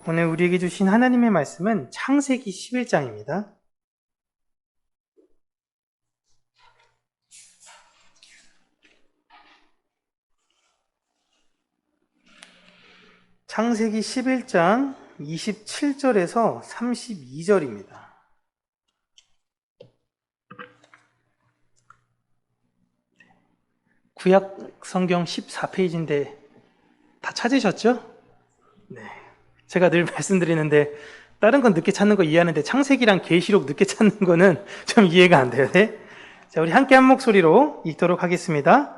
오늘 우리에게 주신 하나님의 말씀은 창세기 11장입니다. 창세기 11장 27절에서 32절입니다. 구약 성경 14페이지인데 다 찾으셨죠? 네. 제가 늘 말씀드리는데 다른 건 늦게 찾는 거 이해하는데 창세기랑 계시록 늦게 찾는 거는 좀 이해가 안 돼요. 네? 자, 우리 함께 한 목소리로 읽도록 하겠습니다.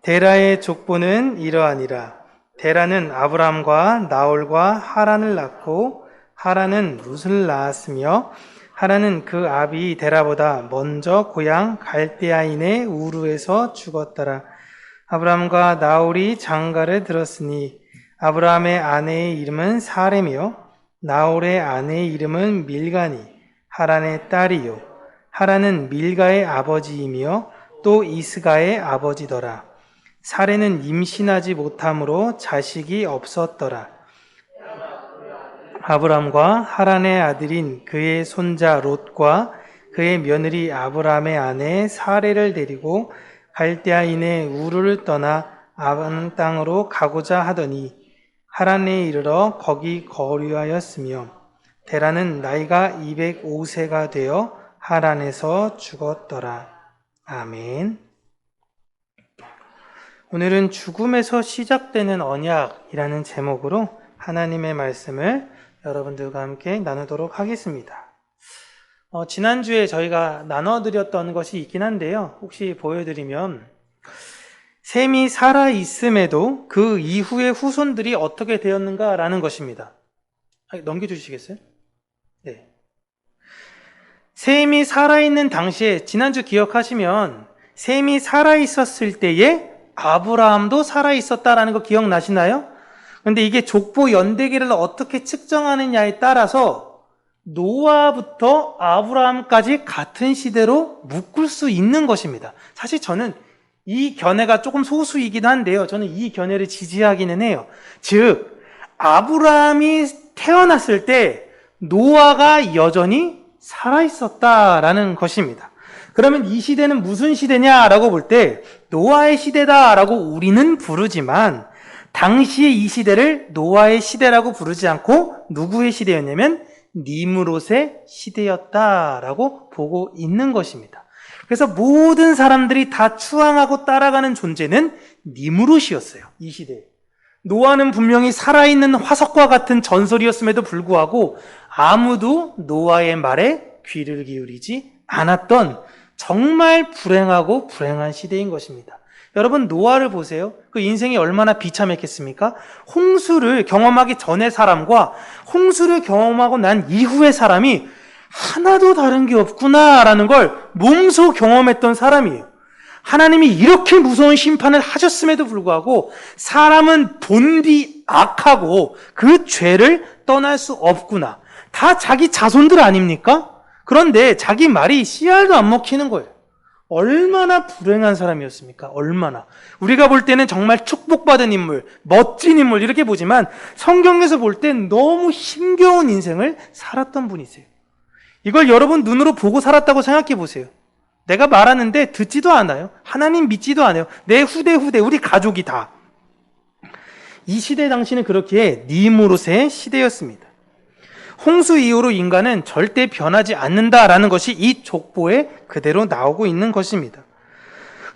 데라의 족보는 이러하니라. 데라는 아브람과 나홀과 하란을 낳고 하란은 룻을 낳았으며 하란은 그 아비 데라보다 먼저 고향 갈대아인의 우르에서 죽었더라. 아브람과 나홀이 장가를 들었으니 아브람의 아내의 이름은 사레며 나홀의 아내의 이름은 밀가니 하란의 딸이요 하란은 밀가의 아버지이며 또 이스가의 아버지더라. 사레는 임신하지 못함으로 자식이 없었더라. 아브람과 하란의 아들인 그의 손자 롯과 그의 며느리 아브람의 아내 사레를 데리고 갈대아인의 우르를 떠나 아반 땅으로 가고자 하더니 하란에 이르러 거기 거류하였으며 데라는 나이가 205세가 되어 하란에서 죽었더라. 아멘. 오늘은 죽음에서 시작되는 언약이라는 제목으로 하나님의 말씀을 여러분들과 함께 나누도록 하겠습니다. 지난주에 저희가 나눠드렸던 것이 있긴 한데요. 혹시 보여드리면 셈이 살아있음에도 그 이후의 후손들이 어떻게 되었는가라는 것입니다. 넘겨주시겠어요? 네. 셈이 살아있는 당시에 지난주 기억하시면 셈이 살아있었을 때에 아브라함도 살아있었다라는 거 기억나시나요? 그런데 이게 족보 연대기를 어떻게 측정하느냐에 따라서 노아부터 아브라함까지 같은 시대로 묶을 수 있는 것입니다. 사실 저는 이 견해가 조금 소수이긴 한데요. 저는 이 견해를 지지하기는 해요. 즉, 아브라함이 태어났을 때 노아가 여전히 살아있었다라는 것입니다. 그러면 이 시대는 무슨 시대냐라고 볼 때 노아의 시대다라고 우리는 부르지만 당시에 이 시대를 노아의 시대라고 부르지 않고 누구의 시대였냐면 니므롯의 시대였다라고 보고 있는 것입니다. 그래서 모든 사람들이 다 추앙하고 따라가는 존재는 니므롯이었어요. 이 시대에. 노아는 분명히 살아있는 화석과 같은 전설이었음에도 불구하고 아무도 노아의 말에 귀를 기울이지 않았던 정말 불행하고 불행한 시대인 것입니다. 여러분, 노아를 보세요. 그 인생이 얼마나 비참했겠습니까? 홍수를 경험하기 전의 사람과 홍수를 경험하고 난 이후의 사람이 하나도 다른 게 없구나라는 걸 몸소 경험했던 사람이에요. 하나님이 이렇게 무서운 심판을 하셨음에도 불구하고 사람은 본디 악하고 그 죄를 떠날 수 없구나. 다 자기 자손들 아닙니까? 그런데 자기 말이 씨알도 안 먹히는 거예요. 얼마나 불행한 사람이었습니까? 얼마나. 우리가 볼 때는 정말 축복받은 인물, 멋진 인물 이렇게 보지만 성경에서 볼 땐 너무 힘겨운 인생을 살았던 분이세요. 이걸 여러분 눈으로 보고 살았다고 생각해 보세요. 내가 말하는데 듣지도 않아요. 하나님 믿지도 않아요. 내 후대 우리 가족이 다. 이 시대 당시는 그렇게 니므롯의 시대였습니다. 홍수 이후로 인간은 절대 변하지 않는다라는 것이 이 족보에 그대로 나오고 있는 것입니다.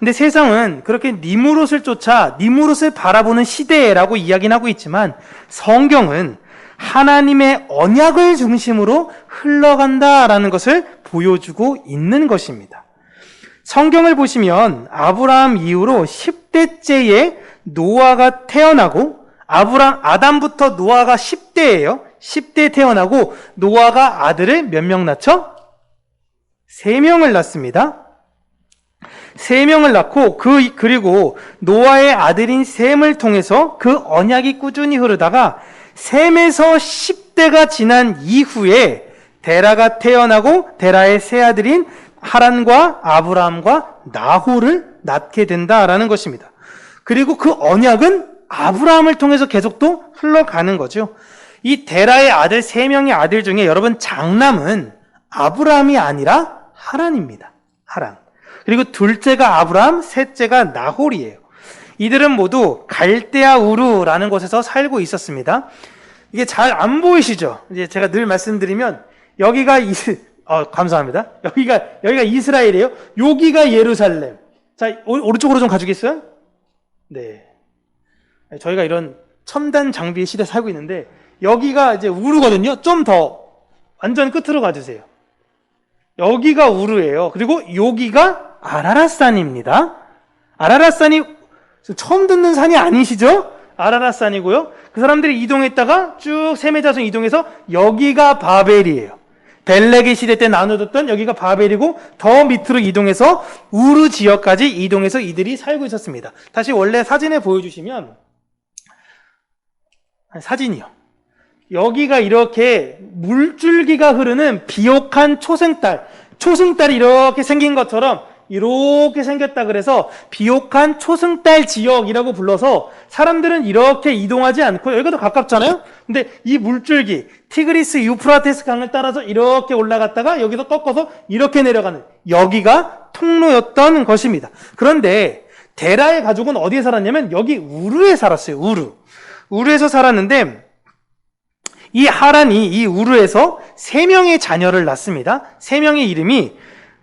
근데 세상은 그렇게 니므롯을 쫓아 니므롯을 바라보는 시대라고 이야기는 하고 있지만 성경은 하나님의 언약을 중심으로 흘러간다라는 것을 보여주고 있는 것입니다. 성경을 보시면 아브라함 이후로 10대째에 노아가 태어나고 아담부터 노아가 10대예요. 10대에 태어나고 노아가 아들을 몇 명 낳죠? 3명을 낳습니다. 3명을 낳고 그리고 노아의 아들인 셈을 통해서 그 언약이 꾸준히 흐르다가 셈에서 10대가 지난 이후에 데라가 태어나고 데라의 세 아들인 하란과 아브라함과 나홀을 낳게 된다라는 것입니다. 그리고 그 언약은 아브라함을 통해서 계속 또 흘러가는 거죠. 이 데라의 아들 3명의 아들 중에 여러분 장남은 아브라함이 아니라 하란입니다. 하란. 그리고 둘째가 아브라함, 셋째가 나홀이에요. 이들은 모두 갈대아 우르라는 곳에서 살고 있었습니다. 이게 잘 안 보이시죠? 이제 제가 늘 말씀드리면 여기가 감사합니다. 여기가 이스라엘이에요. 여기가 예루살렘. 자, 오른쪽으로 좀 가주겠어요? 네. 저희가 이런 첨단 장비의 시대에 살고 있는데 여기가 이제 우르거든요. 좀 더 완전 끝으로 가주세요. 여기가 우르예요. 그리고 여기가 아라랏산입니다. 아라랏산이 처음 듣는 산이 아니시죠? 아라랏산이고요. 그 사람들이 이동했다가 쭉 세메자손 이동해서 여기가 바벨이에요. 벨레게 시대 때 나눠졌던 여기가 바벨이고 더 밑으로 이동해서 우르 지역까지 이동해서 이들이 살고 있었습니다. 다시 원래 사진에 보여주시면 사진이요. 여기가 이렇게 물줄기가 흐르는 비옥한 초승달이 이렇게 생긴 것처럼 이렇게 생겼다 그래서 비옥한 초승달 지역이라고 불러서 사람들은 이렇게 이동하지 않고 여기가 더 가깝잖아요? 근데 이 물줄기 티그리스 유프라테스 강을 따라서 이렇게 올라갔다가 여기서 꺾어서 이렇게 내려가는 여기가 통로였던 것입니다. 그런데 데라의 가족은 어디에 살았냐면 여기 우르에 살았어요. 우르에서 살았는데 이 하란이 이 우르에서 3명의 자녀를 낳습니다. 3명의 이름이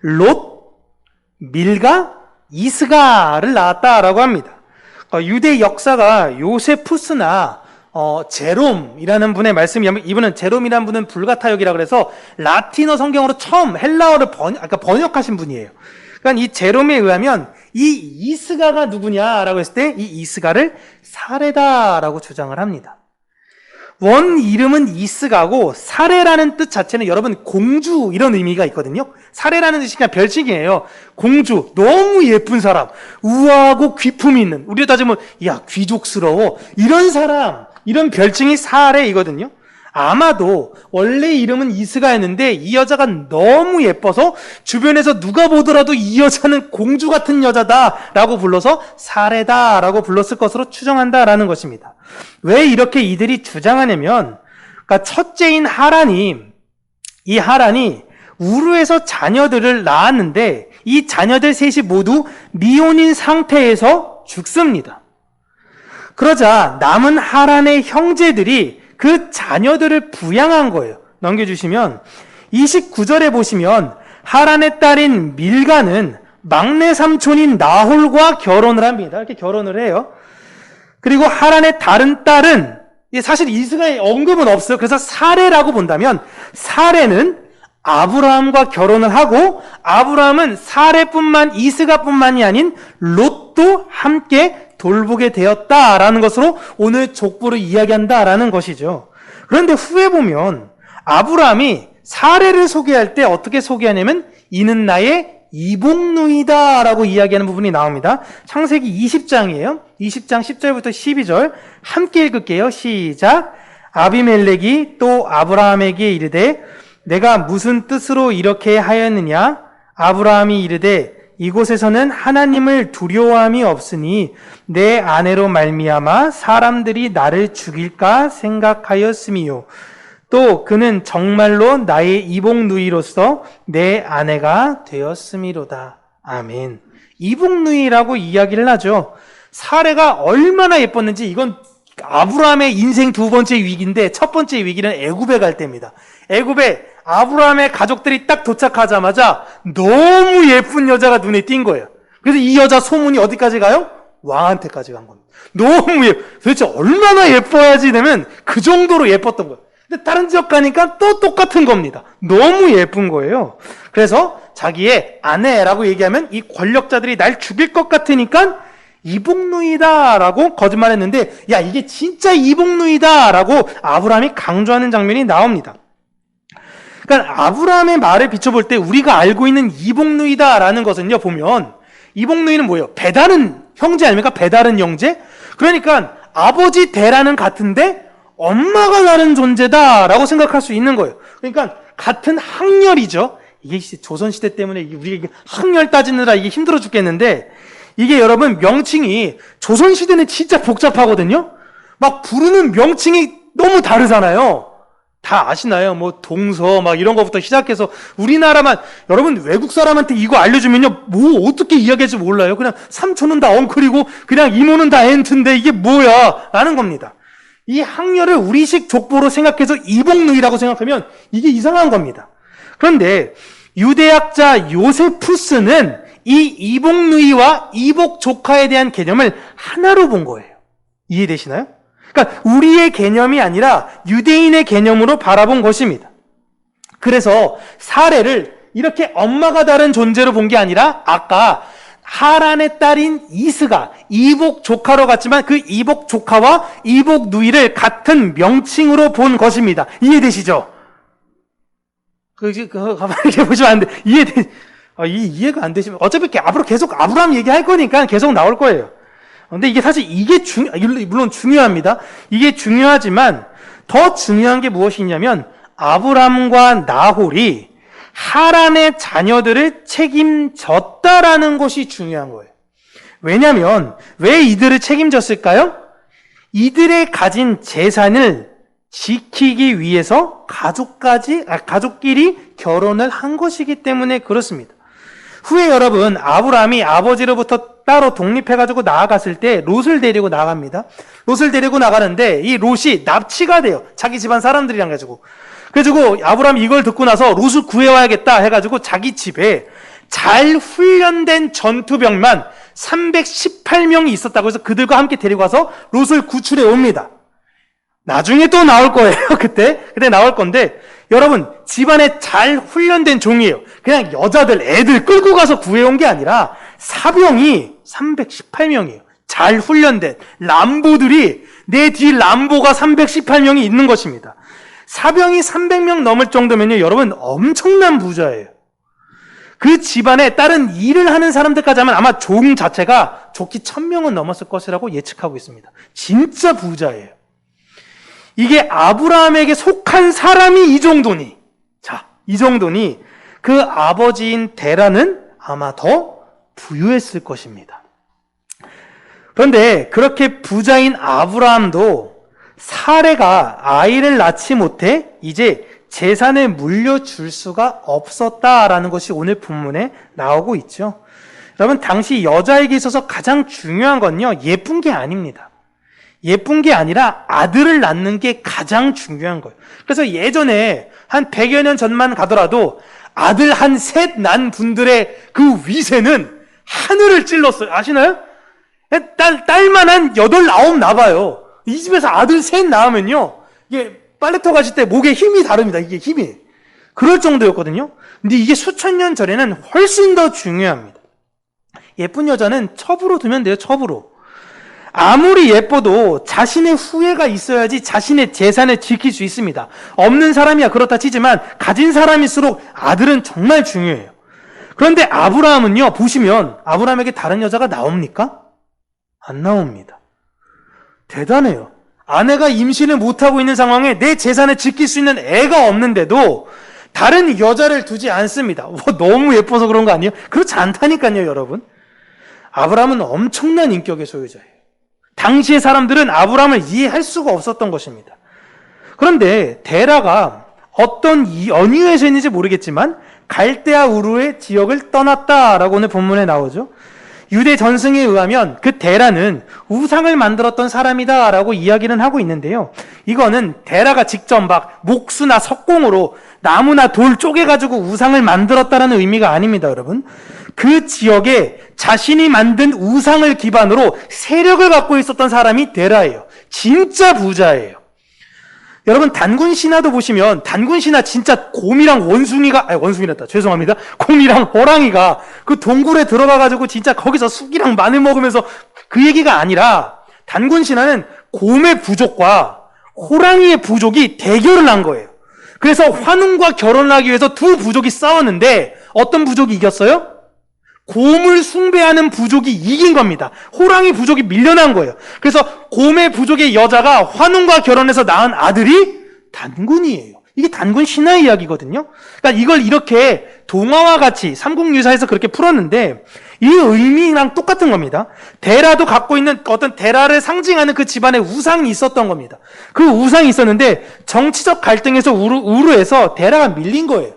롯, 밀가, 이스가를 낳았다라고 합니다. 유대 역사가 요세푸스나 제롬이라는 분의 말씀이 이분은 제롬이라는 분은 불가타역이라 그래서 라틴어 성경으로 처음 헬라어를 번역하신 분이에요. 그러니까 이 제롬에 의하면 이 이스가가 누구냐라고 했을 때 이 이스가를 사레다라고 주장을 합니다. 원 이름은 이스가고 사레라는 뜻 자체는 여러분 공주 이런 의미가 있거든요. 사레라는 뜻이 그냥 별칭이에요. 공주, 너무 예쁜 사람, 우아하고 귀품이 있는, 우리로 따지면 야 귀족스러워 이런 사람, 이런 별칭이 사레이거든요. 아마도 원래 이름은 이스가였는데 이 여자가 너무 예뻐서 주변에서 누가 보더라도 이 여자는 공주 같은 여자다라고 불러서 사레다라고 불렀을 것으로 추정한다라는 것입니다. 왜 이렇게 이들이 주장하냐면, 그러니까 첫째인 이 하란이 우르에서 자녀들을 낳았는데 이 자녀들 셋이 모두 미혼인 상태에서 죽습니다. 그러자 남은 하란의 형제들이 그 자녀들을 부양한 거예요. 넘겨주시면 29절에 보시면 하란의 딸인 밀가는 막내 삼촌인 나홀과 결혼을 합니다. 이렇게 결혼을 해요. 그리고 하란의 다른 딸은 사실 이스가의 언급은 없어요. 그래서 사레라고 본다면 사레는 아브라함과 결혼을 하고 아브라함은 이스가뿐만이 아닌 롯도 함께 돌보게 되었다라는 것으로 오늘 족보를 이야기한다라는 것이죠. 그런데 후에 보면 아브라함이 사레를 소개할 때 어떻게 소개하냐면 이는 나의 이복누이다라고 이야기하는 부분이 나옵니다. 창세기 20장이에요. 20장 10절부터 12절 함께 읽을게요. 시작. 아비멜렉이 또 아브라함에게 이르되 내가 무슨 뜻으로 이렇게 하였느냐? 아브라함이 이르되 이곳에서는 하나님을 두려워함이 없으니 내 아내로 말미암아 사람들이 나를 죽일까 생각하였음이요. 또 그는 정말로 나의 이복누이로서 내 아내가 되었음이로다. 아멘. 이복누이라고 이야기를 하죠. 사레가 얼마나 예뻤는지 이건 아브라함의 인생 두 번째 위기인데 첫 번째 위기는 애굽에 갈 때입니다. 애굽에 아브라함의 가족들이 딱 도착하자마자 너무 예쁜 여자가 눈에 띈 거예요. 그래서 이 여자 소문이 어디까지 가요? 왕한테까지 간 겁니다. 너무 도대체 얼마나 예뻐야지 되면 그 정도로 예뻤던 거예요. 근데 다른 지역 가니까 또 똑같은 겁니다. 너무 예쁜 거예요. 그래서 자기의 아내라고 얘기하면 이 권력자들이 날 죽일 것 같으니까 이복누이다라고 거짓말했는데 야 이게 진짜 이복누이다라고 아브라함이 강조하는 장면이 나옵니다. 그러니까 아브라함의 말을 비춰볼 때 우리가 알고 있는 이복누이다라는 것은요 보면 이복누이는 뭐예요? 배다른 형제 아닙니까? 배다른 형제? 그러니까 아버지 데라는 같은데 엄마가 다른 존재다라고 생각할 수 있는 거예요. 그러니까 같은 학렬이죠. 이게 조선시대 때문에 우리가 학렬 따지느라 이게 힘들어 죽겠는데 이게 여러분 명칭이 조선시대는 진짜 복잡하거든요. 막 부르는 명칭이 너무 다르잖아요. 다 아시나요? 뭐 동서 막 이런 거부터 시작해서 우리나라만 여러분 외국 사람한테 이거 알려주면요 뭐 어떻게 이야기할지 몰라요. 그냥 삼촌은 다 엉클이고 그냥 이모는 다 앤트인데 이게 뭐야 라는 겁니다. 이 학렬을 우리식 족보로 생각해서 이복누이라고 생각하면 이게 이상한 겁니다. 그런데 유대학자 요세푸스는 이 이복누이와 이복조카에 대한 개념을 하나로 본 거예요. 이해되시나요? 그러니까 우리의 개념이 아니라 유대인의 개념으로 바라본 것입니다. 그래서 사례를 이렇게 엄마가 다른 존재로 본 게 아니라 아까 하란의 딸인 이스가 이복 조카로 갔지만 그 이복 조카와 이복 누이를 같은 명칭으로 본 것입니다. 이해되시죠? 가만히 이렇게 보시면 안 돼. 이해가 안 되시면 어차피 앞으로 계속 아브라함 얘기할 거니까 계속 나올 거예요. 근데 이게 사실 물론 중요합니다. 이게 중요하지만 더 중요한 게 무엇이냐면 아브람과 나홀이 하란의 자녀들을 책임졌다라는 것이 중요한 거예요. 왜냐하면 왜 이들을 책임졌을까요? 이들의 가진 재산을 지키기 위해서 가족끼리 결혼을 한 것이기 때문에 그렇습니다. 후에 여러분 아브라함이 아버지로부터 따로 독립해가지고 나아갔을 때 롯을 데리고 나갑니다. 롯을 데리고 나가는데 이 롯이 납치가 돼요. 자기 집안 사람들이랑 가지고. 그래가지고 아브라함이 이걸 듣고 나서 롯을 구해와야겠다 해가지고 자기 집에 잘 훈련된 전투병만 318명이 있었다고 해서 그들과 함께 데리고 와서 롯을 구출해 옵니다. 나중에 또 나올 거예요. 그때 나올 건데 여러분 집안에 잘 훈련된 종이에요. 그냥 여자들 애들 끌고 가서 구해온 게 아니라 사병이 318명이에요. 잘 훈련된 람보들이 내 뒤 람보가 318명이 있는 것입니다. 사병이 300명 넘을 정도면요 여러분 엄청난 부자예요. 그 집안에 다른 일을 하는 사람들까지 하면 아마 종 자체가 좋기 1000명은 넘었을 것이라고 예측하고 있습니다. 진짜 부자예요. 이게 아브라함에게 속한 사람이 이 정도니, 이 정도니 그 아버지인 데라는 아마 더 부유했을 것입니다. 그런데 그렇게 부자인 아브라함도 사레가 아이를 낳지 못해 이제 재산을 물려줄 수가 없었다라는 것이 오늘 본문에 나오고 있죠. 여러분 당시 여자에게 있어서 가장 중요한 건요 예쁜 게 아닙니다. 예쁜 게 아니라 아들을 낳는 게 가장 중요한 거예요. 그래서 예전에 한 100여 년 전만 가더라도 아들 한 셋 난 분들의 그 위세는 하늘을 찔렀어요. 아시나요? 딸만 한 8, 9 나봐요. 이 집에서 아들 셋 낳으면요. 이게 빨래터 가실 때 목에 힘이 다릅니다. 이게 힘이. 그럴 정도였거든요. 근데 이게 수천 년 전에는 훨씬 더 중요합니다. 예쁜 여자는 첩으로 두면 돼요. 첩으로. 아무리 예뻐도 자신의 후예가 있어야지 자신의 재산을 지킬 수 있습니다. 없는 사람이야 그렇다 치지만 가진 사람일수록 아들은 정말 중요해요. 그런데 아브라함은요 보시면 아브라함에게 다른 여자가 나옵니까? 안 나옵니다. 대단해요. 아내가 임신을 못하고 있는 상황에 내 재산을 지킬 수 있는 애가 없는데도 다른 여자를 두지 않습니다. 너무 예뻐서 그런 거 아니에요? 그렇지 않다니까요 여러분. 아브라함은 엄청난 인격의 소유자예요. 당시의 사람들은 아브라함을 이해할 수가 없었던 것입니다. 그런데 데라가 어떤 연유에서 있는지 모르겠지만 갈대아 우르의 지역을 떠났다라고 오늘 본문에 나오죠. 유대 전승에 의하면 그 데라는 우상을 만들었던 사람이다라고 이야기는 하고 있는데요. 이거는 데라가 직접 막 목수나 석공으로 나무나 돌 쪼개가지고 우상을 만들었다라는 의미가 아닙니다, 여러분. 그 지역에 자신이 만든 우상을 기반으로 세력을 갖고 있었던 사람이 데라예요. 진짜 부자예요. 여러분 단군 신화도 보시면 단군 신화 진짜 곰이랑 원숭이랬다. 죄송합니다. 곰이랑 호랑이가 그 동굴에 들어가가지고 진짜 거기서 쑥이랑 마늘 먹으면서 그 얘기가 아니라 단군 신화는 곰의 부족과 호랑이의 부족이 대결을 한 거예요. 그래서 환웅과 결혼을 하기 위해서 두 부족이 싸웠는데 어떤 부족이 이겼어요? 곰을 숭배하는 부족이 이긴 겁니다. 호랑이 부족이 밀려난 거예요. 그래서 곰의 부족의 여자가 환웅과 결혼해서 낳은 아들이 단군이에요. 이게 단군 신화의 이야기거든요. 그러니까 이걸 이렇게 동화와 같이 삼국유사에서 그렇게 풀었는데 이 의미랑 똑같은 겁니다. 데라도 갖고 있는 어떤 데라를 상징하는 그 집안의 우상이 있었던 겁니다. 그 우상이 있었는데 정치적 갈등에서 우르해서 데라가 밀린 거예요.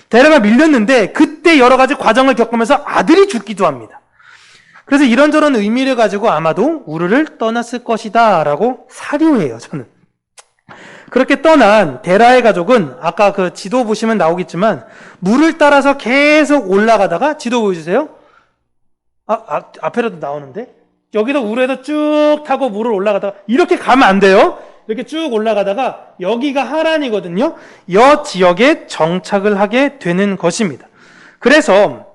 데라가 밀렸는데 그때 여러 가지 과정을 겪으면서 아들이 죽기도 합니다. 그래서 이런저런 의미를 가지고 아마도 우르를 떠났을 것이다 라고 사료해요, 저는. 그렇게 떠난 데라의 가족은 아까 그 지도 보시면 나오겠지만 물을 따라서 계속 올라가다가 지도 보여주세요. 앞에라도 나오는데 여기도 우르에서 쭉 타고 물을 올라가다가 이렇게 가면 안 돼요. 이렇게 쭉 올라가다가 여기가 하란이거든요. 이 지역에 정착을 하게 되는 것입니다. 그래서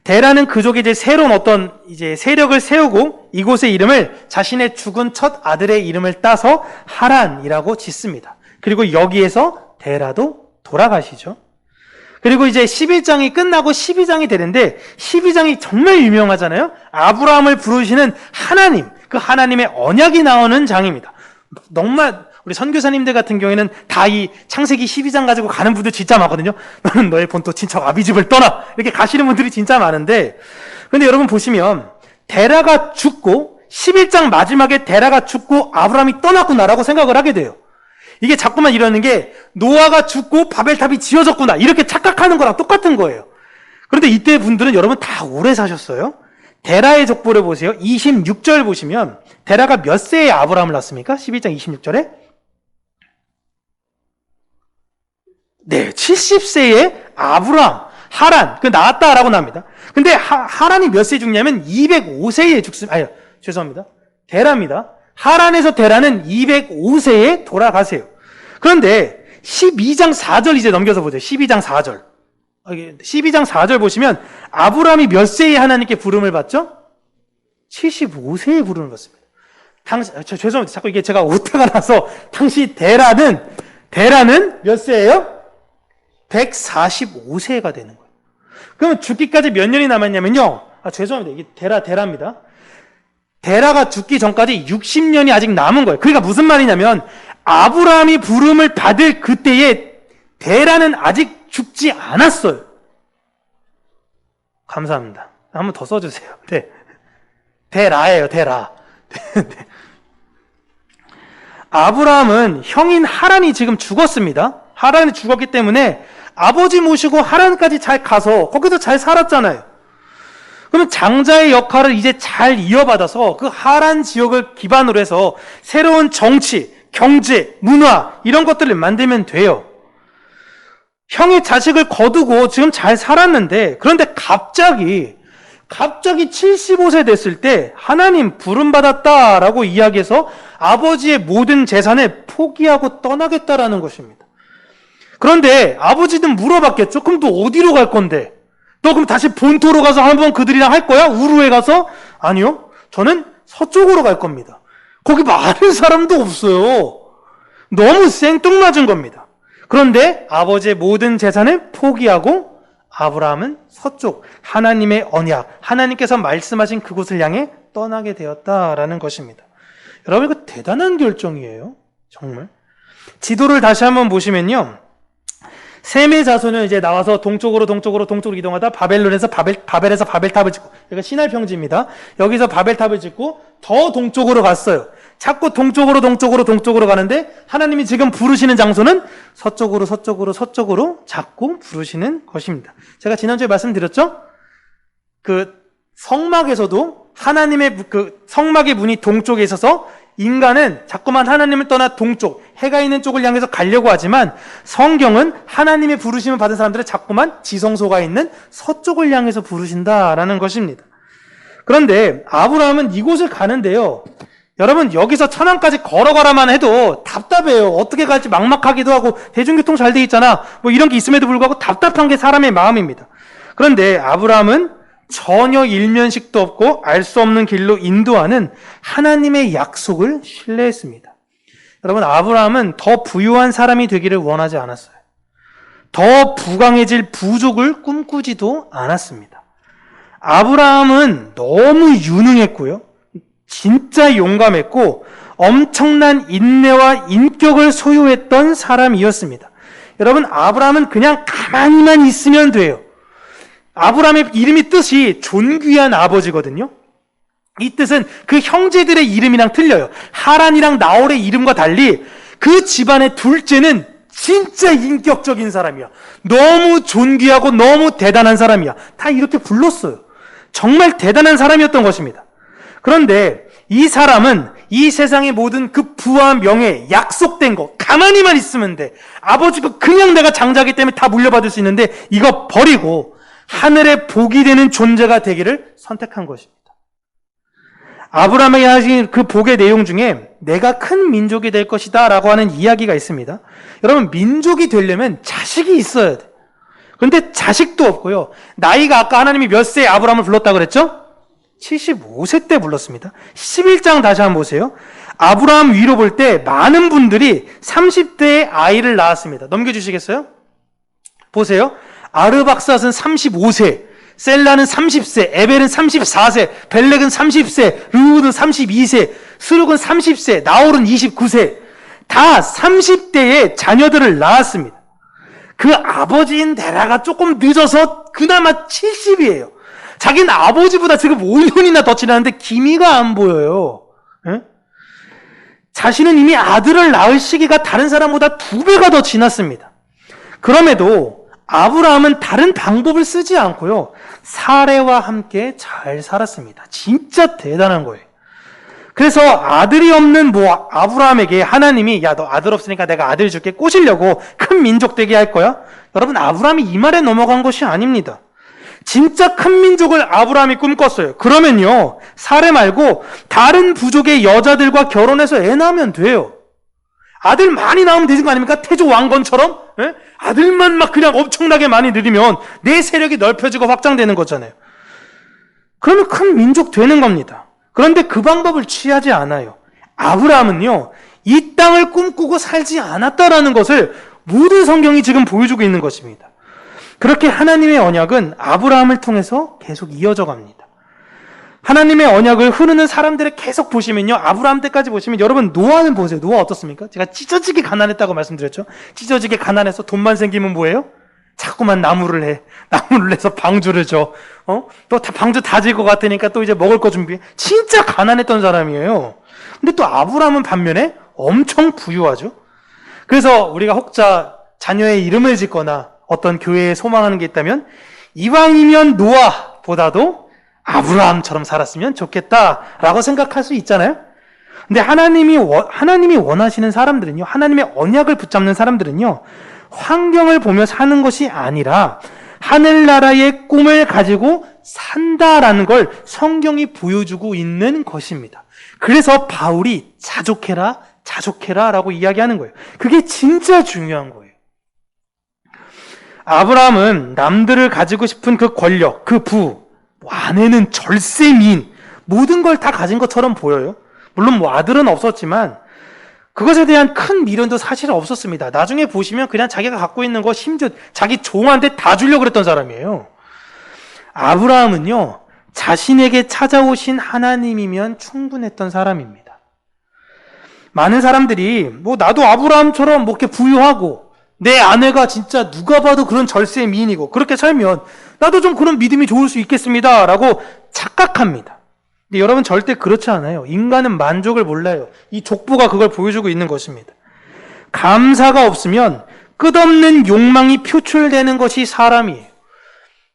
데라는 그족에 이제 새로운 어떤 이제 세력을 세우고 이곳의 이름을 자신의 죽은 첫 아들의 이름을 따서 하란이라고 짓습니다. 그리고 여기에서 데라도 돌아가시죠. 그리고 이제 11장이 끝나고 12장이 되는데 12장이 정말 유명하잖아요. 아브라함을 부르시는 하나님, 그 하나님의 언약이 나오는 장입니다. 정말 우리 선교사님들 같은 경우에는 다 이 창세기 12장 가지고 가는 분들 진짜 많거든요. 너는 너의 본토 친척 아비집을 떠나 이렇게 가시는 분들이 진짜 많은데 근데 여러분 보시면 데라가 죽고 11장 마지막에 데라가 죽고 아브라함이 떠났구나라고 생각을 하게 돼요. 이게 자꾸만 이러는 게 노아가 죽고 바벨탑이 지어졌구나 이렇게 착각하는 거랑 똑같은 거예요. 그런데 이때 분들은 여러분 다 오래 사셨어요. 데라의 족보를 보세요. 26절 보시면 데라가 몇 세에 아브라함을 낳습니까? 11장 26절에 네, 70세에 아브라함, 하란, 낳았다라고 나옵니다. 근데 하란이 몇 세에 죽냐면 205세에 죽습니다. 아니, 죄송합니다. 데라입니다. 하란에서 데라는 205세에 돌아가세요. 그런데 12장 4절 이제 넘겨서 보세요. 12장 4절. 12장 4절 보시면 아브라함이 몇 세에 하나님께 부름을 받죠? 75세에 부름을 받습니다. 죄송합니다. 자꾸 이게 제가 오타가 나서 당시 데라는 몇 세예요? 145세가 되는 거예요. 그러면 죽기까지 몇 년이 남았냐면요. 죄송합니다. 이게 데라입니다. 데라가 죽기 전까지 60년이 아직 남은 거예요. 그러니까 무슨 말이냐면 아브라함이 부름을 받을 그때에 데라는 아직 죽지 않았어요. 감사합니다. 한번 더 써주세요. 네. 데라예요, 데라. 네. 아브라함은 형인 하란이 지금 죽었습니다. 하란이 죽었기 때문에 아버지 모시고 하란까지 잘 가서 거기서 잘 살았잖아요. 그러면 장자의 역할을 이제 잘 이어받아서 그 하란 지역을 기반으로 해서 새로운 정치, 경제, 문화 이런 것들을 만들면 돼요. 형의 자식을 거두고 지금 잘 살았는데 그런데 갑자기 75세 됐을 때 하나님 부름받았다라고 이야기해서 아버지의 모든 재산을 포기하고 떠나겠다라는 것입니다. 그런데 아버지는 물어봤겠죠. 그럼 너 어디로 갈 건데? 너 그럼 다시 본토로 가서 한번 그들이랑 할 거야? 우르에 가서? 아니요. 저는 서쪽으로 갈 겁니다. 거기 많은 사람도 없어요. 너무 생뚱맞은 겁니다. 그런데 아버지의 모든 재산을 포기하고 아브라함은 서쪽 하나님의 언약, 하나님께서 말씀하신 그곳을 향해 떠나게 되었다라는 것입니다. 여러분 이거 대단한 결정이에요. 정말. 지도를 다시 한번 보시면요. 셈의 자손은 이제 나와서 동쪽으로 이동하다 바벨론에서 바벨에서 바벨탑을 짓고, 여기가 시날 평지입니다. 여기서 바벨탑을 짓고 더 동쪽으로 갔어요. 자꾸 동쪽으로 가는데 하나님이 지금 부르시는 장소는 서쪽으로 자꾸 부르시는 것입니다. 제가 지난주에 말씀드렸죠? 그 성막에서도 하나님의 그 성막의 문이 동쪽에 있어서 인간은 자꾸만 하나님을 떠나 동쪽, 해가 있는 쪽을 향해서 가려고 하지만 성경은 하나님의 부르심을 받은 사람들을 자꾸만 지성소가 있는 서쪽을 향해서 부르신다라는 것입니다. 그런데 아브라함은 이곳을 가는데요. 여러분 여기서 천안까지 걸어가라만 해도 답답해요. 어떻게 갈지 막막하기도 하고 대중교통 잘 돼 있잖아. 뭐 이런 게 있음에도 불구하고 답답한 게 사람의 마음입니다. 그런데 아브라함은 전혀 일면식도 없고 알 수 없는 길로 인도하는 하나님의 약속을 신뢰했습니다. 여러분 아브라함은 더 부유한 사람이 되기를 원하지 않았어요. 더 부강해질 부족을 꿈꾸지도 않았습니다. 아브라함은 너무 유능했고요. 진짜 용감했고 엄청난 인내와 인격을 소유했던 사람이었습니다. 여러분, 아브라함은 그냥 가만히만 있으면 돼요. 아브라함의 이름이 뜻이 존귀한 아버지거든요. 이 뜻은 그 형제들의 이름이랑 틀려요. 하란이랑 나홀의 이름과 달리 그 집안의 둘째는 진짜 인격적인 사람이야. 너무 존귀하고 너무 대단한 사람이야. 다 이렇게 불렀어요. 정말 대단한 사람이었던 것입니다. 그런데 이 사람은 이 세상의 모든 그 부와 명예, 약속된 거 가만히만 있으면 돼. 아버지가 그냥 내가 장자기 때문에 다 물려받을 수 있는데 이거 버리고 하늘의 복이 되는 존재가 되기를 선택한 것입니다. 아브라함에게 하신 그 복의 내용 중에 내가 큰 민족이 될 것이다 라고 하는 이야기가 있습니다. 여러분, 민족이 되려면 자식이 있어야 돼. 그런데 자식도 없고요. 나이가 아까 하나님이 몇 세에 아브라함을 불렀다고 그랬죠? 75세 때 불렀습니다. 11장 다시 한번 보세요. 아브라함 위로 볼 때 많은 분들이 30대에 아이를 낳았습니다. 넘겨주시겠어요? 보세요. 아르박삿은 35세, 셀라는 30세, 에벨은 34세, 벨렉은 30세, 르우는 32세, 스룩은 30세, 나홀은 29세. 다 30대에 자녀들을 낳았습니다. 그 아버지인 데라가 조금 늦어서 그나마 70이에요. 자기는 아버지보다 지금 5년이나 더 지났는데 기미가 안 보여요. 에? 자신은 이미 아들을 낳을 시기가 다른 사람보다 2배가 더 지났습니다. 그럼에도 아브라함은 다른 방법을 쓰지 않고요. 사레와 함께 잘 살았습니다. 진짜 대단한 거예요. 그래서 아들이 없는 아브라함에게 하나님이 야, 너 아들 없으니까 내가 아들 줄게, 꼬시려고 큰 민족 되게 할 거야? 여러분, 아브라함이 이 말에 넘어간 것이 아닙니다. 진짜 큰 민족을 아브라함이 꿈꿨어요. 그러면요, 사레 말고 다른 부족의 여자들과 결혼해서 애 낳으면 돼요. 아들 많이 낳으면 되는 거 아닙니까? 태조 왕건처럼? 에? 아들만 막 그냥 엄청나게 많이 늘리면 내 세력이 넓혀지고 확장되는 거잖아요. 그러면 큰 민족 되는 겁니다. 그런데 그 방법을 취하지 않아요. 아브라함은요, 이 땅을 꿈꾸고 살지 않았다라는 것을 모든 성경이 지금 보여주고 있는 것입니다. 그렇게 하나님의 언약은 아브라함을 통해서 계속 이어져 갑니다. 하나님의 언약을 흐르는 사람들을 계속 보시면요, 아브라함 때까지 보시면 여러분 노아는 보세요. 노아 어떻습니까? 제가 찢어지게 가난했다고 말씀드렸죠. 찢어지게 가난해서 돈만 생기면 뭐예요? 자꾸만 나무를 해. 나무를 해서 방주를 줘. 또 방주 다질 것 같으니까 또 이제 먹을 거 준비해. 진짜 가난했던 사람이에요. 근데 또 아브라함은 반면에 엄청 부유하죠. 그래서 우리가 혹자 자녀의 이름을 짓거나 어떤 교회에 소망하는 게 있다면 이왕이면 노아보다도 아브라함처럼 살았으면 좋겠다라고 생각할 수 있잖아요. 근데 하나님이 원하시는 사람들은요, 하나님의 언약을 붙잡는 사람들은요, 환경을 보며 사는 것이 아니라 하늘나라의 꿈을 가지고 산다라는 걸 성경이 보여주고 있는 것입니다. 그래서 바울이 자족해라 라고 이야기하는 거예요. 그게 진짜 중요한 거예요. 아브라함은 남들을 가지고 싶은 그 권력, 그 부, 아내는 절세미인, 모든 걸 다 가진 것처럼 보여요. 물론 아들은 없었지만 그것에 대한 큰 미련도 사실 없었습니다. 나중에 보시면 그냥 자기가 갖고 있는 거 심지어 자기 종한테 다 주려고 그랬던 사람이에요. 아브라함은요, 자신에게 찾아오신 하나님이면 충분했던 사람입니다. 많은 사람들이 나도 아브라함처럼 이렇게 부유하고 내 아내가 진짜 누가 봐도 그런 절세의 미인이고 그렇게 살면 나도 좀 그런 믿음이 좋을 수 있겠습니다 라고 착각합니다. 근데 여러분, 절대 그렇지 않아요. 인간은 만족을 몰라요. 이 족보가 그걸 보여주고 있는 것입니다. 감사가 없으면 끝없는 욕망이 표출되는 것이 사람이에요.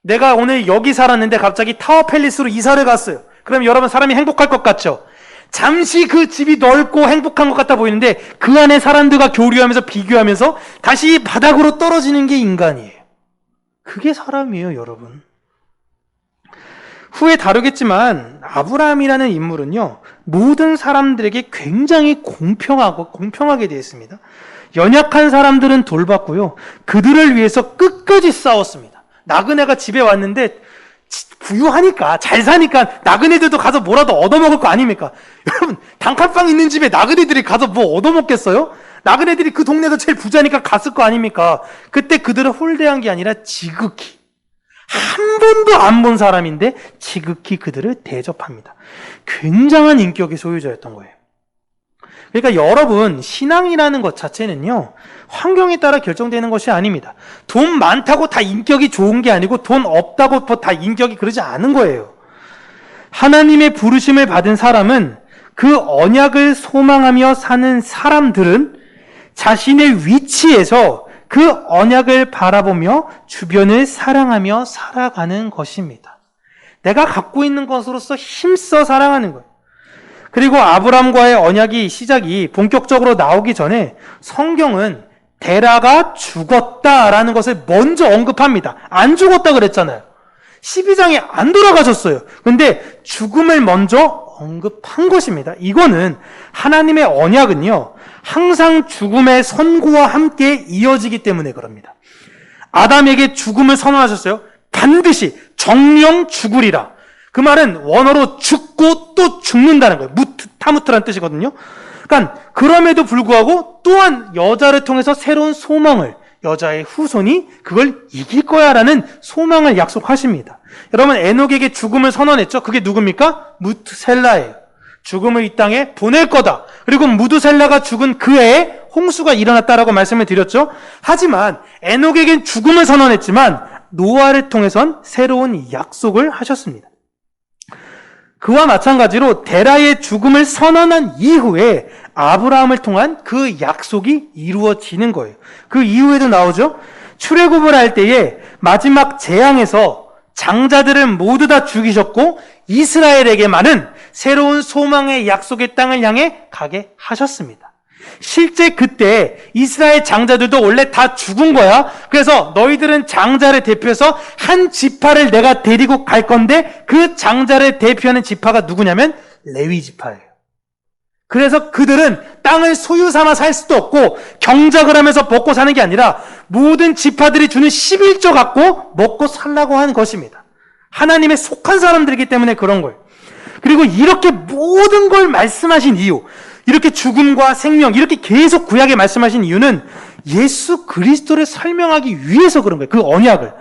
내가 오늘 여기 살았는데 갑자기 타워팰리스로 이사를 갔어요. 그럼 여러분, 사람이 행복할 것 같죠? 잠시 그 집이 넓고 행복한 것 같아 보이는데 그 안에 사람들과 교류하면서 비교하면서 다시 바닥으로 떨어지는 게 인간이에요. 그게 사람이에요, 여러분. 후에 다루겠지만 아브라함이라는 인물은요, 모든 사람들에게 굉장히 공평하게 되어 있습니다. 연약한 사람들은 돌봤고요, 그들을 위해서 끝까지 싸웠습니다. 나그네가 집에 왔는데 부유하니까, 잘 사니까 나그네들도 가서 뭐라도 얻어먹을 거 아닙니까? 여러분, 단칸방 있는 집에 나그네들이 가서 뭐 얻어먹겠어요? 나그네들이 그 동네에서 제일 부자니까 갔을 거 아닙니까? 그때 그들을 홀대한 게 아니라 지극히, 한 번도 안 본 사람인데 지극히 그들을 대접합니다. 굉장한 인격의 소유자였던 거예요. 그러니까 여러분, 신앙이라는 것 자체는요, 환경에 따라 결정되는 것이 아닙니다. 돈 많다고 다 인격이 좋은 게 아니고 돈 없다고 다 인격이 그러지 않은 거예요. 하나님의 부르심을 받은 사람은 그 언약을 소망하며 사는 사람들은 자신의 위치에서 그 언약을 바라보며 주변을 사랑하며 살아가는 것입니다. 내가 갖고 있는 것으로서 힘써 사랑하는 거예요. 그리고 아브람과의 언약이 시작이 본격적으로 나오기 전에 성경은 데라가 죽었다라는 것을 먼저 언급합니다. 안 죽었다 그랬잖아요. 12장에 안 돌아가셨어요. 근데 죽음을 먼저 언급한 것입니다. 이거는 하나님의 언약은요, 항상 죽음의 선고와 함께 이어지기 때문에 그럽니다. 아담에게 죽음을 선언하셨어요. 반드시 정령 죽으리라. 그 말은 원어로 죽고 또 죽는다는 거예요. 타무트라는 뜻이거든요. 그러니까 그럼에도 불구하고 또한 여자를 통해서 새로운 소망을, 여자의 후손이 그걸 이길 거야라는 소망을 약속하십니다. 여러분, 에녹에게 죽음을 선언했죠. 그게 누굽니까? 무드셀라예요. 죽음을 이 땅에 보낼 거다. 그리고 무드셀라가 죽은 그 해에 홍수가 일어났다라고 말씀을 드렸죠. 하지만 에녹에겐 죽음을 선언했지만 노아를 통해선 새로운 약속을 하셨습니다. 그와 마찬가지로 데라의 죽음을 선언한 이후에 아브라함을 통한 그 약속이 이루어지는 거예요. 그 이후에도 나오죠. 출애굽을 할 때에 마지막 재앙에서 장자들을 모두 다 죽이셨고 이스라엘에게만은 새로운 소망의 약속의 땅을 향해 가게 하셨습니다. 실제 그때 이스라엘 장자들도 원래 다 죽은 거야. 그래서 너희들은 장자를 대표해서 한 지파를 내가 데리고 갈 건데 그 장자를 대표하는 지파가 누구냐면 레위 지파예요. 그래서 그들은 땅을 소유 삼아 살 수도 없고 경작을 하면서 먹고 사는 게 아니라 모든 지파들이 주는 11조 갖고 먹고 살라고 한 것입니다. 하나님의 속한 사람들이기 때문에 그런 거예요. 그리고 이렇게 모든 걸 말씀하신 이유, 이렇게 죽음과 생명, 이렇게 계속 구약에 말씀하신 이유는 예수 그리스도를 설명하기 위해서 그런 거예요. 그 언약을.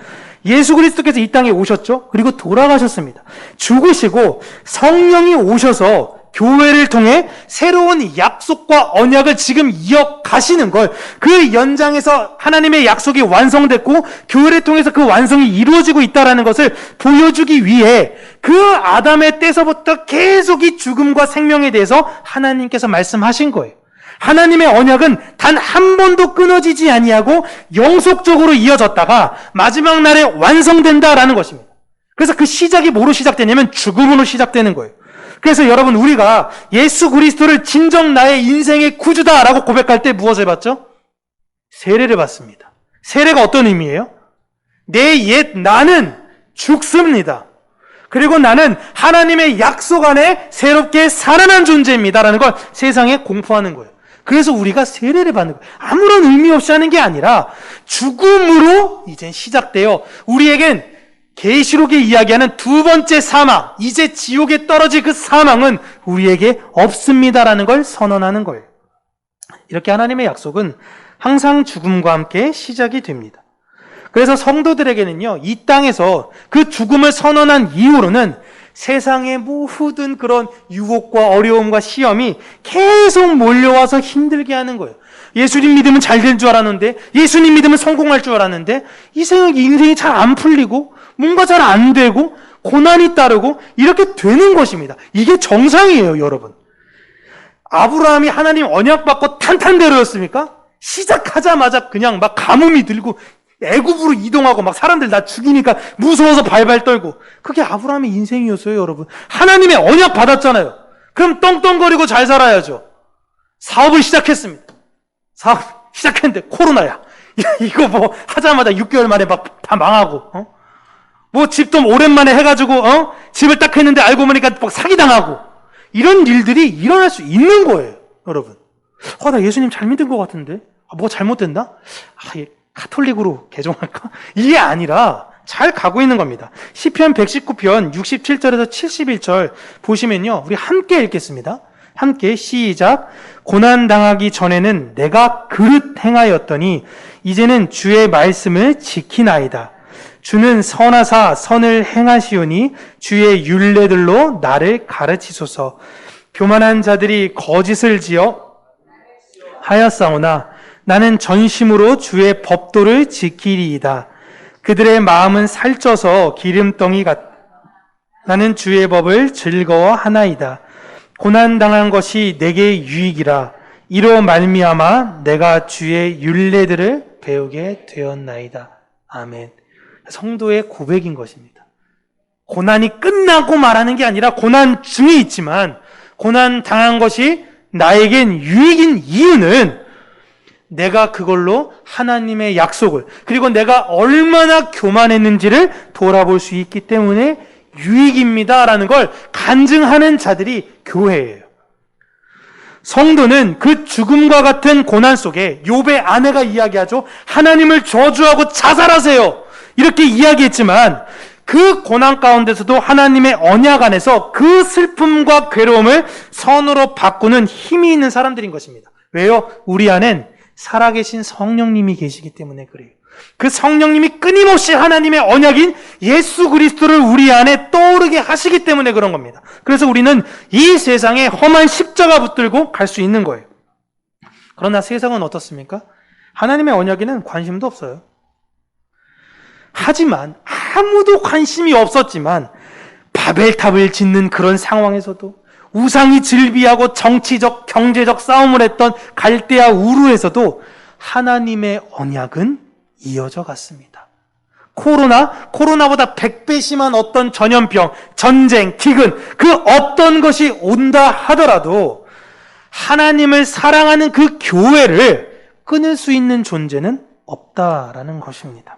예수 그리스도께서 이 땅에 오셨죠. 그리고 돌아가셨습니다. 죽으시고 성령이 오셔서 교회를 통해 새로운 약속과 언약을 지금 이어가시는 걸, 그 연장에서 하나님의 약속이 완성됐고 교회를 통해서 그 완성이 이루어지고 있다는 것을 보여주기 위해 그 아담의 때서부터 계속 이 죽음과 생명에 대해서 하나님께서 말씀하신 거예요. 하나님의 언약은 단 한 번도 끊어지지 아니하고 영속적으로 이어졌다가 마지막 날에 완성된다라는 것입니다. 그래서 그 시작이 뭐로 시작되냐면 죽음으로 시작되는 거예요. 그래서 여러분, 우리가 예수 그리스도를 진정 나의 인생의 구주다라고 고백할 때 무엇을 받죠? 세례를 받습니다. 세례가 어떤 의미예요? 내 옛 나는 죽습니다. 그리고 나는 하나님의 약속 안에 새롭게 살아난 존재입니다라는 걸 세상에 공포하는 거예요. 그래서 우리가 세례를 받는 거예요. 아무런 의미 없이 하는 게 아니라 죽음으로 이제 시작되어 우리에겐 계시록에 이야기하는 두 번째 사망, 이제 지옥에 떨어질 그 사망은 우리에게 없습니다라는 걸 선언하는 거예요. 이렇게 하나님의 약속은 항상 죽음과 함께 시작이 됩니다. 그래서 성도들에게는요, 이 땅에서 그 죽음을 선언한 이후로는 세상의 모든 그런 유혹과 어려움과 시험이 계속 몰려와서 힘들게 하는 거예요. 예수님 믿으면 잘 될 줄 알았는데, 예수님 믿으면 성공할 줄 알았는데, 인생이 잘 안 풀리고, 뭔가 잘 안 되고, 고난이 따르고, 이렇게 되는 것입니다. 이게 정상이에요, 여러분. 아브라함이 하나님 언약받고 탄탄대로였습니까? 시작하자마자 그냥 막 가뭄이 들고, 애굽으로 이동하고 막 사람들 다 죽이니까 무서워서 발발 떨고, 그게 아브라함의 인생이었어요, 여러분. 하나님의 언약 받았잖아요. 그럼 떵떵거리고 잘 살아야죠. 사업을 시작했습니다. 사업 시작했는데 코로나야. 이거 뭐 하자마자 6개월 만에 막 다 망하고, 뭐 집도 오랜만에 해가지고, 집을 딱 했는데 알고 보니까 막 사기당하고, 이런 일들이 일어날 수 있는 거예요, 여러분. 나 예수님 잘 믿은 것 같은데? 뭐가 잘못됐나? 카톨릭으로 개종할까? 이게 아니라 잘 가고 있는 겁니다. 시편 119편 67절에서 71절 보시면요, 우리 함께 읽겠습니다. 함께 시작. 고난당하기 전에는 내가 그릇 행하였더니 이제는 주의 말씀을 지키나이다. 주는 선하사 선을 행하시오니 주의 율례들로 나를 가르치소서. 교만한 자들이 거짓을 지어 하였사오나 나는 전심으로 주의 법도를 지키리이다. 그들의 마음은 살쪄서 기름덩이 같다. 나는 주의 법을 즐거워하나이다. 고난당한 것이 내게 유익이라. 이로 말미암아 내가 주의 율례들을 배우게 되었나이다. 아멘. 성도의 고백인 것입니다. 고난이 끝나고 말하는 게 아니라 고난 중에 있지만 고난 당한 것이 나에겐 유익인 이유는 내가 그걸로 하나님의 약속을 그리고 내가 얼마나 교만했는지를 돌아볼 수 있기 때문에 유익입니다라는 걸 간증하는 자들이 교회예요. 성도는 그 죽음과 같은 고난 속에 욥의 아내가 이야기하죠. 하나님을 저주하고 자살하세요. 이렇게 이야기했지만 그 고난 가운데서도 하나님의 언약 안에서 그 슬픔과 괴로움을 선으로 바꾸는 힘이 있는 사람들인 것입니다. 왜요? 우리 안엔 살아계신 성령님이 계시기 때문에 그래요. 그 성령님이 끊임없이 하나님의 언약인 예수 그리스도를 우리 안에 떠오르게 하시기 때문에 그런 겁니다. 그래서 우리는 이 세상에 험한 십자가 붙들고 갈 수 있는 거예요. 그러나 세상은 어떻습니까? 하나님의 언약에는 관심도 없어요. 하지만 아무도 관심이 없었지만 바벨탑을 짓는 그런 상황에서도 우상이 즐비하고 정치적, 경제적 싸움을 했던 갈대아 우르에서도 하나님의 언약은 이어져 갔습니다. 코로나보다 100배 심한 어떤 전염병, 전쟁, 기근, 그 어떤 것이 온다 하더라도 하나님을 사랑하는 그 교회를 끊을 수 있는 존재는 없다라는 것입니다.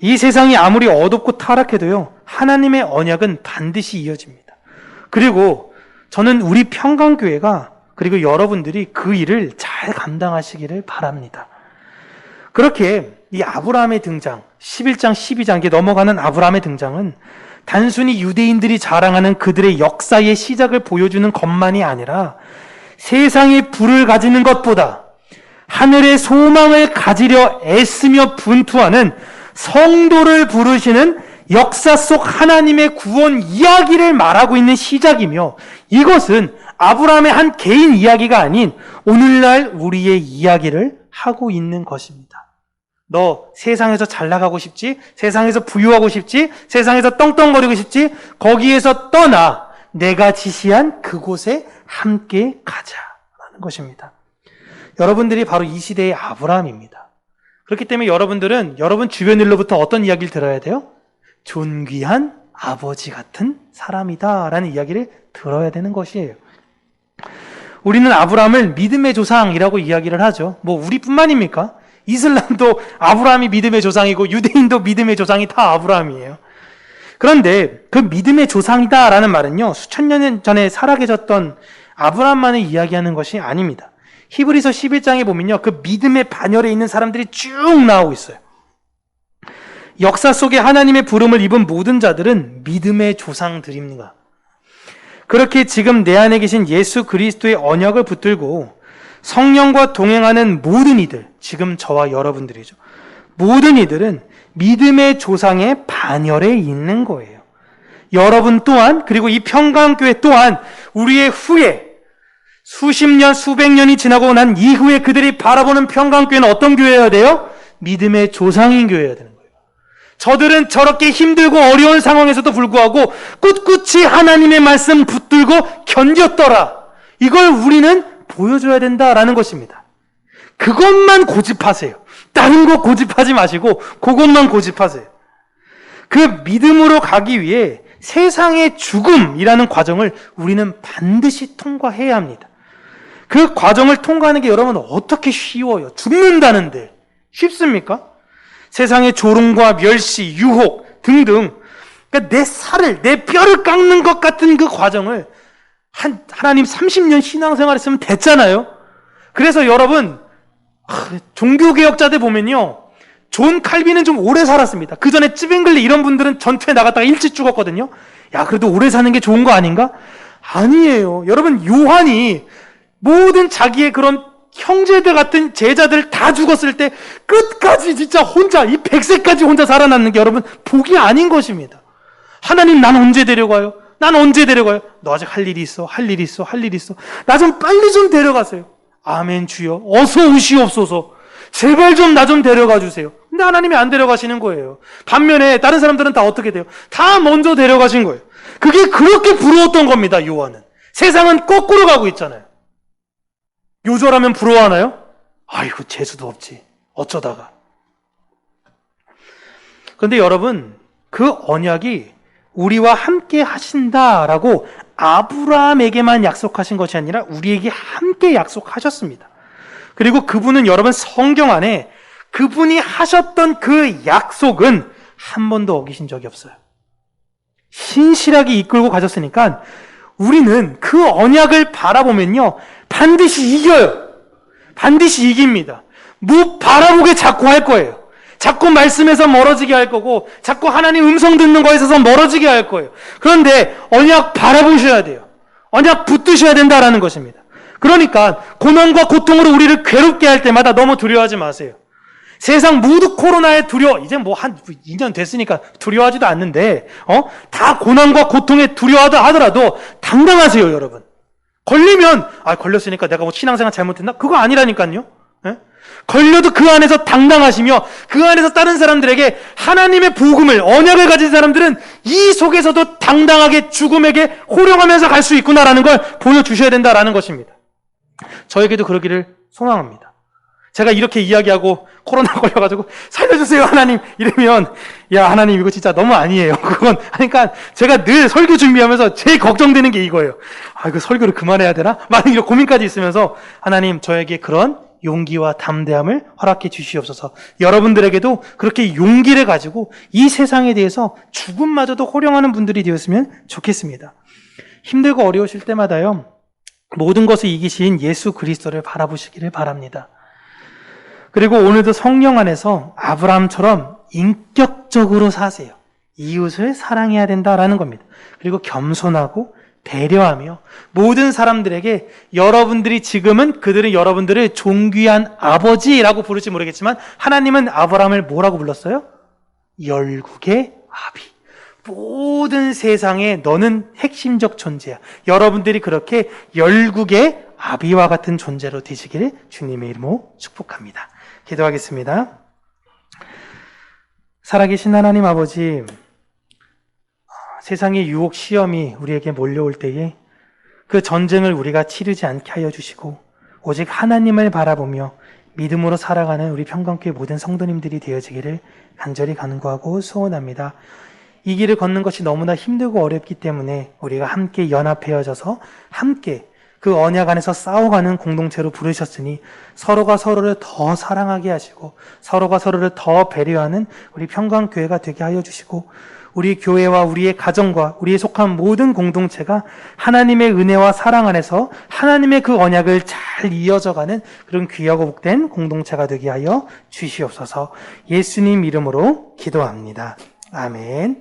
이 세상이 아무리 어둡고 타락해도요, 하나님의 언약은 반드시 이어집니다. 그리고 저는 우리 평강교회가 그리고 여러분들이 그 일을 잘 감당하시기를 바랍니다. 그렇게 이 아브라함의 등장, 11장, 12장 이게 넘어가는 아브라함의 등장은 단순히 유대인들이 자랑하는 그들의 역사의 시작을 보여주는 것만이 아니라 세상의 부를 가지는 것보다 하늘의 소망을 가지려 애쓰며 분투하는 성도를 부르시는 역사 속 하나님의 구원 이야기를 말하고 있는 시작이며 이것은 아브라함의 한 개인 이야기가 아닌 오늘날 우리의 이야기를 하고 있는 것입니다. 너 세상에서 잘 나가고 싶지? 세상에서 부유하고 싶지? 세상에서 떵떵거리고 싶지? 거기에서 떠나 내가 지시한 그곳에 함께 가자라는 것입니다. 여러분들이 바로 이 시대의 아브라함입니다. 그렇기 때문에 여러분들은 여러분 주변 일로부터 어떤 이야기를 들어야 돼요? 존귀한 아버지 같은 사람이다 라는 이야기를 들어야 되는 것이에요. 우리는 아브라함을 믿음의 조상이라고 이야기를 하죠. 뭐 우리뿐만입니까? 이슬람도 아브라함이 믿음의 조상이고 유대인도 믿음의 조상이 다 아브라함이에요. 그런데 그 믿음의 조상이다라는 말은요, 수천 년 전에 살아계셨던 아브라함만을 이야기하는 것이 아닙니다. 히브리서 11장에 보면요, 그 믿음의 반열에 있는 사람들이 쭉 나오고 있어요. 역사 속에 하나님의 부름을 입은 모든 자들은 믿음의 조상들입니다. 그렇게 지금 내 안에 계신 예수 그리스도의 언약을 붙들고 성령과 동행하는 모든 이들, 지금 저와 여러분들이죠. 모든 이들은 믿음의 조상의 반열에 있는 거예요. 여러분 또한, 그리고 이 평강교회 또한 우리의 후에 수십 년, 수백 년이 지나고 난 이후에 그들이 바라보는 평강교회는 어떤 교회여야 돼요? 믿음의 조상인 교회여야 되는 거예요. 저들은 저렇게 힘들고 어려운 상황에서도 불구하고 꿋꿋이 하나님의 말씀 붙들고 견뎠더라. 이걸 우리는 보여줘야 된다라는 것입니다. 그것만 고집하세요. 다른 거 고집하지 마시고 그것만 고집하세요. 그 믿음으로 가기 위해 세상의 죽음이라는 과정을 우리는 반드시 통과해야 합니다. 그 과정을 통과하는 게 여러분 어떻게 쉬워요? 죽는다는데 쉽습니까? 세상의 조롱과 멸시, 유혹 등등, 그러니까 내 살을, 내 뼈를 깎는 것 같은 그 과정을 하나님 30년 신앙생활 했으면 됐잖아요. 그래서 여러분 종교개혁자들 보면요, 존 칼빈은 좀 오래 살았습니다. 그 전에 찌뱅글리 이런 분들은 전투에 나갔다가 일찍 죽었거든요. 야, 그래도 오래 사는 게 좋은 거 아닌가? 아니에요. 여러분, 요한이 모든 자기의 그런 형제들 같은 제자들 다 죽었을 때 끝까지 진짜 혼자 이 100세까지 혼자 살아남는 게 여러분 복이 아닌 것입니다. 하나님, 난 언제 데려가요? 난 언제 데려가요? 너 아직 할 일이 있어, 할 일이 있어, 할 일이 있어. 나 좀 빨리 좀 데려가세요. 아멘 주여 어서 오시옵소서. 제발 좀 나 좀 데려가 주세요. 근데 하나님이 안 데려가시는 거예요. 반면에 다른 사람들은 다 어떻게 돼요? 다 먼저 데려가신 거예요. 그게 그렇게 부러웠던 겁니다. 요한은. 세상은 거꾸로 가고 있잖아요. 요절하면 부러워하나요? 아이고 재수도 없지. 어쩌다가. 그런데 여러분, 그 언약이 우리와 함께 하신다라고 아브라함에게만 약속하신 것이 아니라 우리에게 함께 약속하셨습니다. 그리고 그분은 여러분 성경 안에 그분이 하셨던 그 약속은 한 번도 어기신 적이 없어요. 신실하게 이끌고 가셨으니까 우리는 그 언약을 바라보면요 반드시 이겨요. 반드시 이깁니다. 뭐 바라보게 자꾸 할 거예요. 자꾸 말씀에서 멀어지게 할 거고 자꾸 하나님 음성 듣는 거에 있어서 멀어지게 할 거예요. 그런데 언약 바라보셔야 돼요. 언약 붙드셔야 된다라는 것입니다. 그러니까 고난과 고통으로 우리를 괴롭게 할 때마다 너무 두려워하지 마세요. 세상 모두 코로나에 이제 뭐 한 2년 됐으니까 두려워하지도 않는데 다 고난과 고통에 두려워하다 하더라도 당당하세요, 여러분. 걸리면 걸렸으니까 내가 뭐 신앙생활 잘못했나? 그거 아니라니까요. 예? 걸려도 그 안에서 당당하시며 그 안에서 다른 사람들에게 하나님의 복음을 언약을 가진 사람들은 이 속에서도 당당하게 죽음에게 호령하면서 갈 수 있구나라는 걸 보여주셔야 된다라는 것입니다. 저에게도 그러기를 소망합니다. 제가 이렇게 이야기하고 코로나 걸려가지고 살려주세요 하나님 이러면 야 하나님 이거 진짜 너무 아니에요. 그건 그러니까 제가 늘 설교 준비하면서 제일 걱정되는 게 이거예요. 이거 설교를 그만해야 되나? 많은 이런 고민까지 있으면서 하나님 저에게 그런 용기와 담대함을 허락해 주시옵소서. 여러분들에게도 그렇게 용기를 가지고 이 세상에 대해서 죽음마저도 호령하는 분들이 되었으면 좋겠습니다. 힘들고 어려우실 때마다요 모든 것을 이기신 예수 그리스도를 바라보시기를 바랍니다. 그리고 오늘도 성령 안에서 아브라함처럼 인격적으로 사세요. 이웃을 사랑해야 된다라는 겁니다. 그리고 겸손하고 배려하며 모든 사람들에게 여러분들이 지금은 그들은 여러분들을 존귀한 아버지라고 부를지 모르겠지만 하나님은 아브라함을 뭐라고 불렀어요? 열국의 아비. 모든 세상에 너는 핵심적 존재야. 여러분들이 그렇게 열국의 아비와 같은 존재로 되시기를 주님의 이름으로 축복합니다. 기도하겠습니다. 살아계신 하나님 아버지, 세상의 유혹 시험이 우리에게 몰려올 때에 그 전쟁을 우리가 치르지 않게 하여 주시고 오직 하나님을 바라보며 믿음으로 살아가는 우리 평강교회 모든 성도님들이 되어지기를 간절히 간구하고 소원합니다. 이 길을 걷는 것이 너무나 힘들고 어렵기 때문에 우리가 함께 연합해져서 함께 그 언약 안에서 싸워가는 공동체로 부르셨으니 서로가 서로를 더 사랑하게 하시고 서로가 서로를 더 배려하는 우리 평강교회가 되게 하여 주시고 우리 교회와 우리의 가정과 우리의 속한 모든 공동체가 하나님의 은혜와 사랑 안에서 하나님의 그 언약을 잘 이어져가는 그런 귀하고 복된 공동체가 되게 하여 주시옵소서. 예수님 이름으로 기도합니다. 아멘.